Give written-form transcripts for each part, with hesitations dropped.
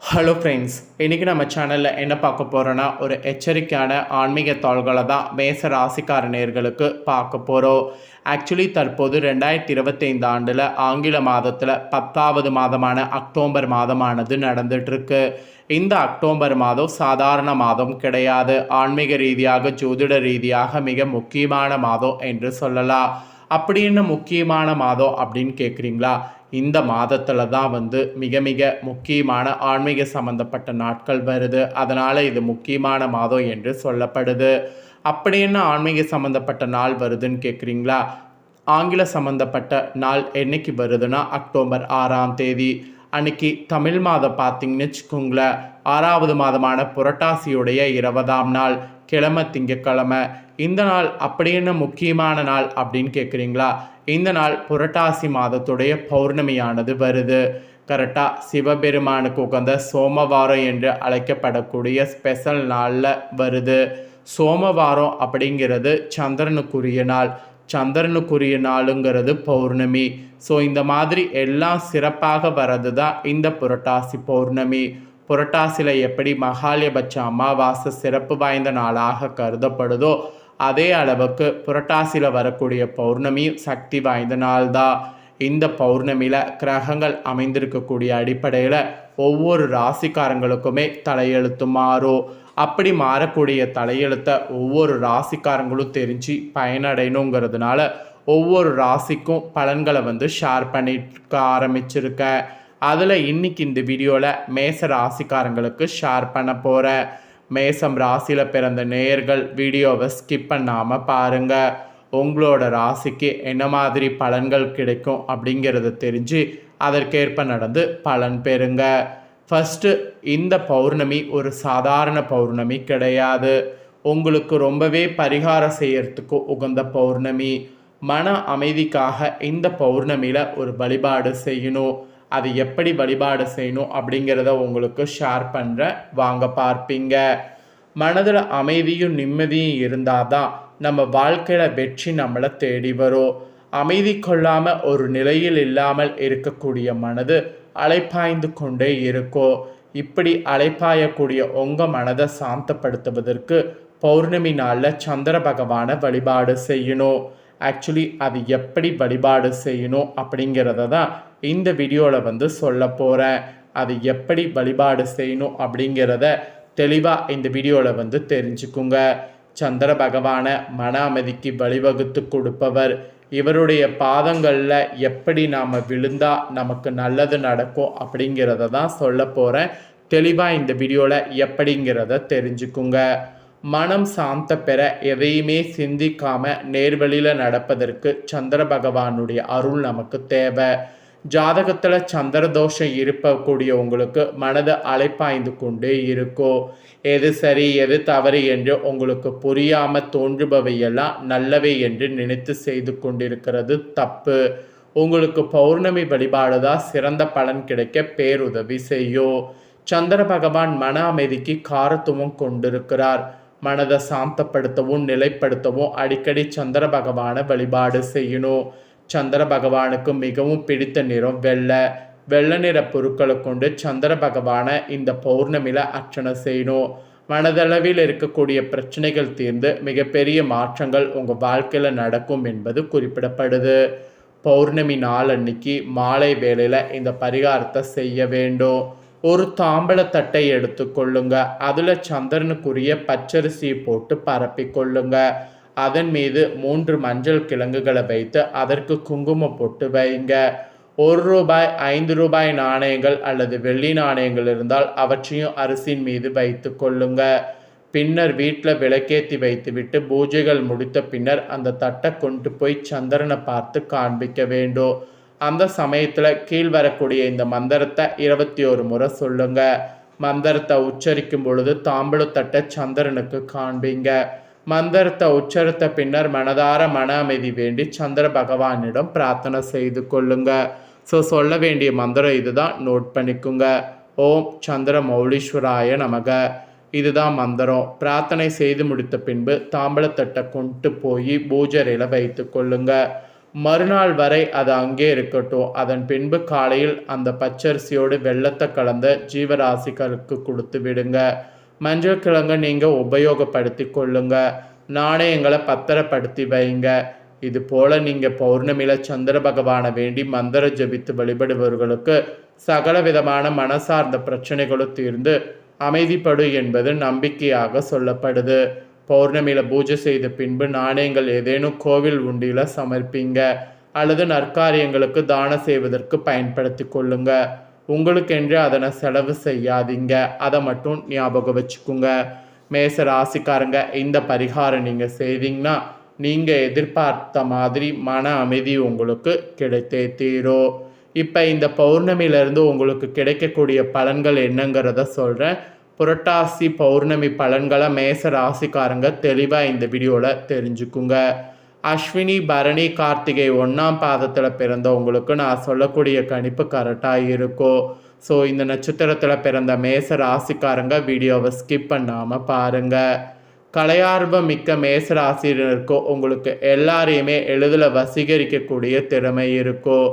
Hello friends, இன்றைக்கி நம்ம சேனலில் என்ன பார்க்க போகிறோன்னா, ஒரு எச்சரிக்கையான ஆன்மீக தாள்களை தான் மேச ராசிக்கார நேயர்களுக்கு பார்க்க போகிறோம். ஆக்சுவலி தற்போது 2025 ஆண்டில் ஆங்கில மாதத்தில் 10வது மாதமான அக்டோபர் மாதமானது நடந்துகிட்ருக்கு. இந்த அக்டோபர் மாதம் சாதாரண மாதம் கிடையாது. ஆன்மீக ரீதியாக, ஜோதிட ரீதியாக மிக முக்கியமான மாதம் என்று சொல்லலாம். அப்படி என்ன முக்கியமான மாதம் அப்படின்னு கேட்குறீங்களா? இந்த மாதத்தில் தான் மிக மிக முக்கியமான ஆன்மீக சம்பந்தப்பட்ட நாட்கள் வருது. அதனால் இது முக்கியமான மாதம் என்று சொல்லப்படுது. அப்படி என்ன ஆன்மீக சம்பந்தப்பட்ட நாள் வருதுன்னு கேட்குறீங்களா? ஆங்கில சம்பந்தப்பட்ட நாள் என்னைக்கு வருதுன்னா அக்டோபர் 6ஆம் தேதி. அன்னைக்கு தமிழ் மாதம் பார்த்திங்கன்னு வச்சுக்கோங்களேன், 6வது மாதமான புரட்டாசியுடைய 20ஆம் நாள், கிழமை திங்கக்கிழமை. இந்த நாள் அப்படி என்ன முக்கியமான நாள் அப்படின்னு கேட்குறீங்களா? இந்த நாள் புரட்டாசி மாதத்துடைய பௌர்ணமியானது வருது. கரெக்டாக சிவபெருமானுக்கு உகந்த சோமவாரம் என்று அழைக்கப்படக்கூடிய ஸ்பெஷல் நாளில் வருது. சோமவாரம் அப்படிங்கிறது சந்திரனுக்குரிய நாள். சந்திரனுக்குரிய நாளுங்கிறது பௌர்ணமி. ஸோ இந்த மாதிரி எல்லாம் சிறப்பாக வர்றது தான் இந்த புரட்டாசி பௌர்ணமி. புரட்டாசியில் எப்படி மகாலயபட்ச அமாவாசை சிறப்பு வாய்ந்த நாளாக கருதப்படுதோ, அதே அளவுக்கு புரட்டாசியில் வரக்கூடிய பௌர்ணமியும் சக்தி வாய்ந்த நாள் தான். இந்த பௌர்ணமியில் கிரகங்கள் அமைந்திருக்கக்கூடிய அடிப்படையில் ஒவ்வொரு ராசிக்காரங்களுக்குமே தலையெழுத்து மாறும். அப்படி மாறக்கூடிய தலையெழுத்தை ஒவ்வொரு ராசிக்காரங்களும் தெரிஞ்சு பயனடையணுங்கிறதுனால ஒவ்வொரு ராசிக்கும் பலன்களை ஷேர் பண்ணிக்க ஆரம்பிச்சிருக்கேன். அதில் இன்றைக்கி இந்த வீடியோவில் மேச ராசிக்காரங்களுக்கு ஷேர் பண்ண போகிறேன். மேசம் ராசியில் பிறந்த நேயர்கள் வீடியோவை ஸ்கிப் பண்ணாமல் பாருங்கள். உங்களோட ராசிக்கு என்ன மாதிரி பலன்கள் கிடைக்கும் அப்படிங்கிறத தெரிஞ்சு அதற்கேற்ப நடந்து பலன் பெறுங்க. ஃபஸ்ட்டு, இந்த பௌர்ணமி ஒரு சாதாரண பௌர்ணமி கிடையாது. உங்களுக்கு ரொம்பவே பரிகாரம் செய்யறதுக்கு உகந்த பௌர்ணமி. மன அமைதிக்காக இந்த பௌர்ணமியில் ஒரு வழிபாடு செய்யணும். அது எப்படி வழிபாடு செய்யணும் அப்படிங்கிறத உங்களுக்கு ஷேர் பண்ணுறேன், வாங்க பார்ப்பீங்க. மனதில் அமைதியும் நிம்மதியும் இருந்தால் தான் நம்ம வாழ்க்கையில் வெற்றி நம்மளை தேடி வரும். அமைதி கொள்ளாமல் ஒரு நிலையில் இல்லாமல் இருக்கக்கூடிய மனது அலைப்பாய்ந்து கொண்டே இருக்கும். இப்படி அலைப்பாயக்கூடிய உங்கள் மனதை சாந்தப்படுத்துவதற்கு பௌர்ணமி நாளில் சந்திர பகவானை வழிபாடு செய்யணும். ஆக்சுவலி அது எப்படி வழிபாடு செய்யணும் அப்படிங்கிறத தான் இந்த வீடியோவில் சொல்ல போகிறேன். அது எப்படி வழிபாடு செய்யணும் அப்படிங்கிறத தெளிவாக இந்த வீடியோவில் தெரிஞ்சுக்குங்க. சந்திர பகவானை மன அமைதிக்கு வழிவகுத்து கொடுப்பவர். இவருடைய பாதங்களில் எப்படி நாம் விழுந்தால் நமக்கு நல்லது நடக்கும் அப்படிங்கிறத தான் சொல்ல போகிறேன். தெளிவாக இந்த வீடியோவில் எப்படிங்கிறத தெரிஞ்சுக்குங்க. மனம் சாந்த பெற எதையுமே சிந்திக்காமல் நேர்வழியில் நடப்பதற்கு சந்திர பகவானுடைய அருள் நமக்கு தேவை. ஜாதகத்தில் சந்திர தோஷம் இருக்கக்கூடிய உங்களுக்கு மனது அலைப்பாய்ந்து கொண்டே இருக்கும். எது சரி எது தவறு என்று உங்களுக்கு புரியாமல் தோன்றுபவையெல்லாம் நல்லவை என்று நினைத்து செய்து கொண்டிருக்கிறது தப்பு. உங்களுக்கு பௌர்ணமி வழிபாடு தான் சிறந்த பலன் கிடைக்க பேருதவி செய்யும். சந்திர பகவான் மன அமைதிக்கு காரத்துவம் கொண்டிருக்கிறார். மனதை சாந்தப்படுத்தவும் நிலைப்படுத்தவும் அடிக்கடி சந்திர பகவானை வழிபாடு செய்யணும். சந்திர பகவானுக்கு மிகவும் பிடித்த நிறம் வெள்ளை. வெள்ளை நிற பொருட்களை கொண்டு சந்திர பகவானை இந்த பௌர்ணமியில் அர்ச்சனை செய்யணும். மனதளவில் இருக்கக்கூடிய பிரச்சனைகள் தீர்ந்து மிகப்பெரிய மாற்றங்கள் உங்கள் வாழ்க்கையில் நடக்கும் என்பது குறிப்பிடப்படுது. பௌர்ணமி நாள் அன்னைக்கு மாலை வேளையில் இந்த பரிகாரத்தை செய்ய வேண்டும். ஒரு தாம்பழத்தட்டை எடுத்துக்கொள்ளுங்க. அதில் சந்திரனுக்குரிய பச்சரிசியை போட்டு பரப்பி கொள்ளுங்க. அதன் மீது 3 மஞ்சள் கிழங்குகளை வைத்து அதற்கு குங்குமம் போட்டு வைங்க. 1 ரூபாய் 5 ரூபாய் நாணயங்கள் அல்லது வெள்ளி நாணயங்கள் இருந்தால் அவற்றையும் அரிசியின் மீது வைத்து கொள்ளுங்க. பின்னர் வீட்டில் விளக்கேற்றி வைத்துவிட்டு பூஜைகள் முடித்த பின்னர் அந்த தட்டை கொண்டு போய் சந்திரனை பார்த்து காண்பிக்க வேண்டும். அந்த சமயத்தில் கீழ் வரக்கூடிய இந்த மந்திரத்தை 21 முறை சொல்லுங்க. மந்திரத்தை உச்சரிக்கும் பொழுது தாம்பூலத்தட்டை சந்திரனுக்கு காண்பீங்க. மந்திரத்தை உச்சரித்த பின்னர் மனதார மன அமைதி வேண்டி சந்திர பகவானிடம் பிரார்த்தனை செய்து கொள்ளுங்க. ஸோ சொல்ல வேண்டிய மந்திரம் இதுதான், நோட் பண்ணிக்குங்க. ஓம் சந்திர மௌலீஸ்வராய நமக. இதுதான் மந்திரம். பிரார்த்தனை செய்து முடித்த பின்பு தாம்பூலத்தட்டை கொண்டு போய் பூஜரையில் வைத்து கொள்ளுங்க. மறுநாள் வரை அது அங்கே இருக்கட்டும். அதன் பின்பு காலையில் அந்த பச்சரிசியோடு வெல்லத்தை கலந்த ஜீவராசிகளுக்கு கொடுத்து விடுங்க. மஞ்சள் கிழங்கை நீங்கள் உபயோகப்படுத்தி கொள்ளுங்க. நாணயங்களை பத்திரப்படுத்தி வைங்க. இது போல நீங்கள் பௌர்ணமியில் சந்திர பகவானை வேண்டி மந்திர ஜபித்து வழிபடுபவர்களுக்கு சகல விதமான மனசார்ந்த பிரச்சனைகளும் தீர்ந்து அமைதிப்படு என்பது நம்பிக்கையாக சொல்லப்படுது. பௌர்ணமியில் பூஜை செய்த பின்பு நாணயங்கள் ஏதேனும் கோவில் உண்டியில் சமர்ப்பிங்க அல்லது நற்காரியங்களுக்கு தானம் செய்வதற்கு பயன்படுத்தி கொள்ளுங்க. உங்களுக்கென்று அதனை செலவு செய்யாதீங்க. அதை மட்டும் ஞாபகம் வச்சுக்கோங்க. மேச ராசிக்காரங்க, இந்த பரிகாரம் நீங்கள் செய்தீங்கன்னா நீங்கள் எதிர்பார்த்த மாதிரி மன அமைதி உங்களுக்கு கிடைத்தே தீரும். இப்போ இந்த பௌர்ணமியிலேருந்து உங்களுக்கு கிடைக்கக்கூடிய பலன்கள் என்னங்கிறத சொல்கிறேன். புரட்டாசி பௌர்ணமி பலன்களை மேச ராசிக்காரங்க தெளிவாக இந்த வீடியோவில் தெரிஞ்சுக்குங்க. அஸ்வினி பரணி கார்த்திகை 1ஆம் பாதத்தில் பிறந்தவங்களுக்கு நான் சொல்லக்கூடிய கணிப்பு கரெக்டாக இருக்கும். ஸோ இந்த நட்சத்திரத்தில் பிறந்த மேச ராசிக்காரங்க வீடியோவை ஸ்கிப் பண்ணாமல் பாருங்கள். கலையார்வம் மிக்க மேச ராசினருக்கோ உங்களுக்கு எல்லாரையுமே எளிதில் வசீகரிக்கக்கூடிய திறமை இருக்கும்.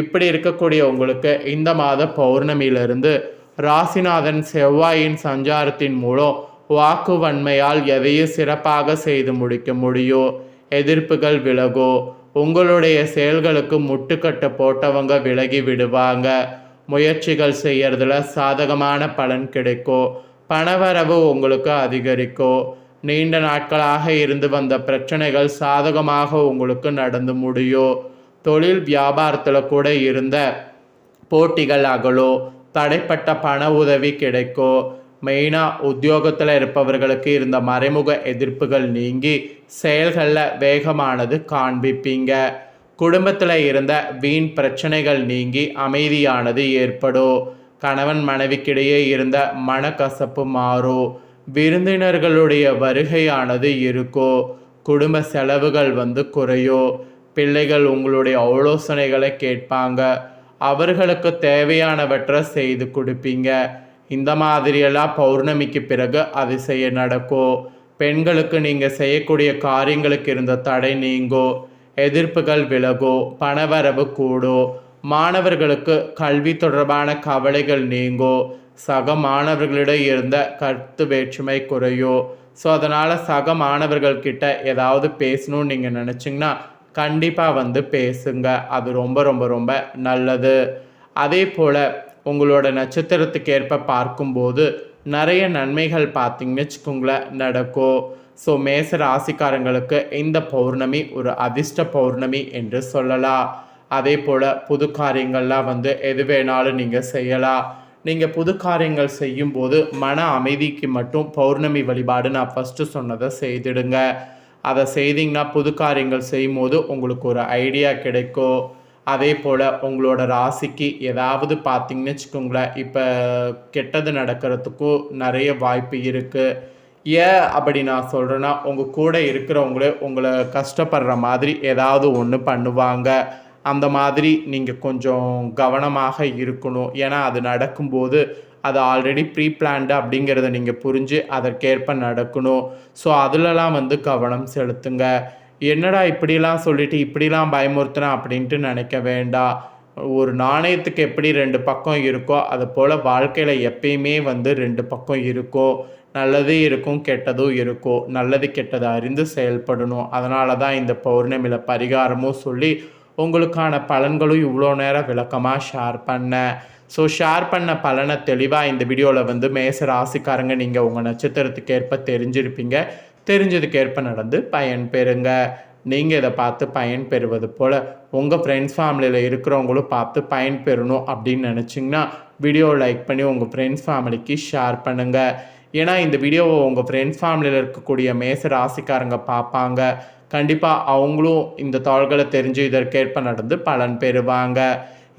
இப்படி இருக்கக்கூடிய உங்களுக்கு இந்த மாத பௌர்ணமியிலிருந்து ராசிநாதன் செவ்வாயின் சஞ்சாரத்தின் மூலம் வாக்கு வன்மையால் எதையும் சிறப்பாக செய்து முடிக்க முடியும். எதிர்ப்புகள் விலகும். உங்களுடைய செயல்களுக்கு முட்டுக்கட்டை போட்டவங்க விலகி விடுவாங்க. முயற்சிகள் செய்யறதுல சாதகமான பலன் கிடைக்கும். பணவரவு உங்களுக்கு அதிகரிக்கும். நீண்ட நாட்களாக இருந்து வந்த பிரச்சனைகள் சாதகமாக உங்களுக்கு நடந்து முடியும். தொழில் வியாபாரத்தில் கூட இருந்த போட்டிகள் அகலும். தடைப்பட்ட பண உதவி கிடைக்கும். மெயினாக உத்தியோகத்தில் இருப்பவர்களுக்கு இருந்த மறைமுக எதிர்ப்புகள் நீங்கி செயல்களில் வேகமானது காண்பிப்பீங்க. குடும்பத்தில் இருந்த வீண் பிரச்சனைகள் நீங்கி அமைதியானது ஏற்படும். கணவன் மனைவிக்கிடையே இருந்த மனக்கசப்பு மாறும். விருந்தினர்களுடைய வருகையானது இருக்கும். குடும்ப செலவுகள் குறையும். பிள்ளைகள் உங்களுடைய ஆலோசனைகளை கேட்பாங்க. அவர்களுக்கு தேவையானவற்றை செய்து கொடுப்பீங்க. இந்த மாதிரியெல்லாம் பௌர்ணமிக்கு பிறகு அதிசயம் நடக்கும். பெண்களுக்கு நீங்கள் செய்யக்கூடிய காரியங்களுக்கு இருந்த தடை நீங்கும். எதிர்ப்புகள் விலகும். பணவரவு கூடும். மாணவர்களுக்கு கல்வி தொடர்பான கவலைகள் நீங்கும். சக மாணவர்களிடம் இருந்த கருத்து வேற்றுமை குறையும். ஸோ அதனால் சக மாணவர்கள்கிட்ட ஏதாவது பேசணும்னு நீங்கள் நினச்சிங்கன்னா கண்டிப்பாக பேசுங்க. அது ரொம்ப ரொம்ப ரொம்ப நல்லது. அதே போல் உங்களோட நட்சத்திரத்துக்கு ஏற்ப பார்க்கும்போது நிறைய நன்மைகள் பார்த்திங்கன்னு வச்சுக்கோங்களேன் நடக்கும். ஸோ மேச ராசிக்காரங்களுக்கு இந்த பௌர்ணமி ஒரு அதிர்ஷ்ட பௌர்ணமி என்று சொல்லலாம். அதே போல் புது காரியங்கள்லாம் எது வேணாலும் நீங்கள் செய்யலாம். நீங்கள் புது காரியங்கள் செய்யும்போது மன அமைதிக்கு மட்டும் பௌர்ணமி வழிபாடு நான் ஃபஸ்ட்டு சொன்னதை செய்திடுங்க. அதை செய்திங்கன்னா புது காரியங்கள் செய்யும் போது உங்களுக்கு ஒரு ஐடியா கிடைக்கும். அதே போல் உங்களோட ராசிக்கு ஏதாவது பார்த்திங்கன்னு வச்சுக்கோங்களேன், இப்போ கெட்டது நடக்கிறதுக்கும் நிறைய வாய்ப்பு இருக்குது. ஏன் அப்படி நான் சொல்கிறேன்னா, உங்கள் கூட இருக்கிறவங்களே உங்களை கஷ்டப்படுற மாதிரி ஏதாவது ஒன்று பண்ணுவாங்க. அந்த மாதிரி நீங்கள் கொஞ்சம் கவனமாக இருக்கணும். ஏன்னா அது நடக்கும்போது அது ஆல்ரெடி ப்ரீ பிளான்டு அப்படிங்கிறத நீங்கள் புரிஞ்சு அதற்கேற்ப நடக்கணும். ஸோ அதிலலாம் கவனம் செலுத்துங்க. என்னடா இப்படிலாம் சொல்லிவிட்டு இப்படிலாம் பயமுறுத்தினா அப்படின்ட்டு நினைக்க வேண்டாம். ஒரு நாணயத்துக்கு எப்படி 2 பக்கம் இருக்கோ அது போல் வாழ்க்கையில் எப்பயுமே 2 பக்கம் இருக்கும். நல்லதும் இருக்கும், கெட்டதும் இருக்கும். நல்லது கெட்டதை அறிந்து செயல்படணும். அதனால தான் இந்த பௌர்ணமியில் பரிகாரமும் சொல்லி உங்களுக்கான பலன்களும் இவ்வளோ நேரம் விளக்கமாக ஷேர் பண்ணேன். ஸோ ஷேர் பண்ண பலனை தெளிவாக இந்த வீடியோவில் மேச ராசிக்காரங்க நீங்கள் உங்கள் நட்சத்திரத்துக்கு ஏற்ப தெரிஞ்சிருப்பீங்க. தெரிஞ்சதுக்கேற்ப நடந்து பயன் பெறுங்க. நீங்கள் இதை பார்த்து பயன் பெறுவது போல் உங்கள் ஃப்ரெண்ட்ஸ் ஃபேமிலியில் இருக்கிறவங்களும் பார்த்து பயன் பெறணும் அப்படின்னு நினச்சிங்கன்னா வீடியோவை லைக் பண்ணி உங்கள் ஃப்ரெண்ட்ஸ் ஃபேமிலிக்கு ஷேர் பண்ணுங்கள். ஏன்னா இந்த வீடியோவை உங்கள் ஃப்ரெண்ட்ஸ் ஃபேமிலியில் இருக்கக்கூடிய மேச ராசிக்காரங்க பார்ப்பாங்க. கண்டிப்பாக அவங்களும் இந்த தாள்களை தெரிஞ்சு இதற்கேற்ப நடந்து பலன் பெறுவாங்க.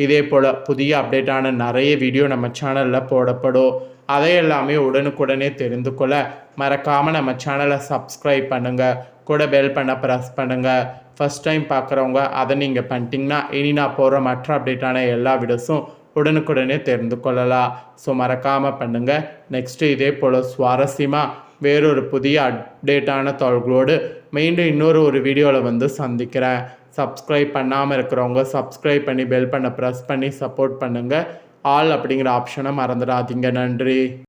இதே போல் புதிய அப்டேட்டான நிறைய வீடியோ நம்ம சேனலில் போடப்படும். அதை எல்லாமே உடனுக்குடனே தெரிந்து கொள்ள மறக்காமல் நம்ம சேனலை சப்ஸ்கிரைப் பண்ணுங்கள். கூட பெல் பண்ண ப்ரெஸ் பண்ணுங்கள். ஃபஸ்ட் டைம் பார்க்குறவங்க அதை நீங்கள் பண்ணிட்டீங்கன்னா இனி நான் போகிற மற்ற அப்டேட்டான எல்லா வீடியோஸும் உடனுக்குடனே தெரிந்து கொள்ளலாம். ஸோ மறக்காமல் பண்ணுங்கள். நெக்ஸ்ட்டு இதே போல் சுவாரஸ்யமாக வேறொரு புதிய அப்டேட்டான தாள்களோடு மீண்டும் இன்னொரு வீடியோவில் சந்திக்கிறேன். சப்ஸ்கிரைப் பண்ணாமல் இருக்கிறவங்க சப்ஸ்கிரைப் பண்ணி பெல் பண்ண ப்ரெஸ் பண்ணி சப்போர்ட் பண்ணுங்கள். ஆல் அப்படிங்கிற ஆப்ஷனை மறந்துடாதீங்க. நன்றி.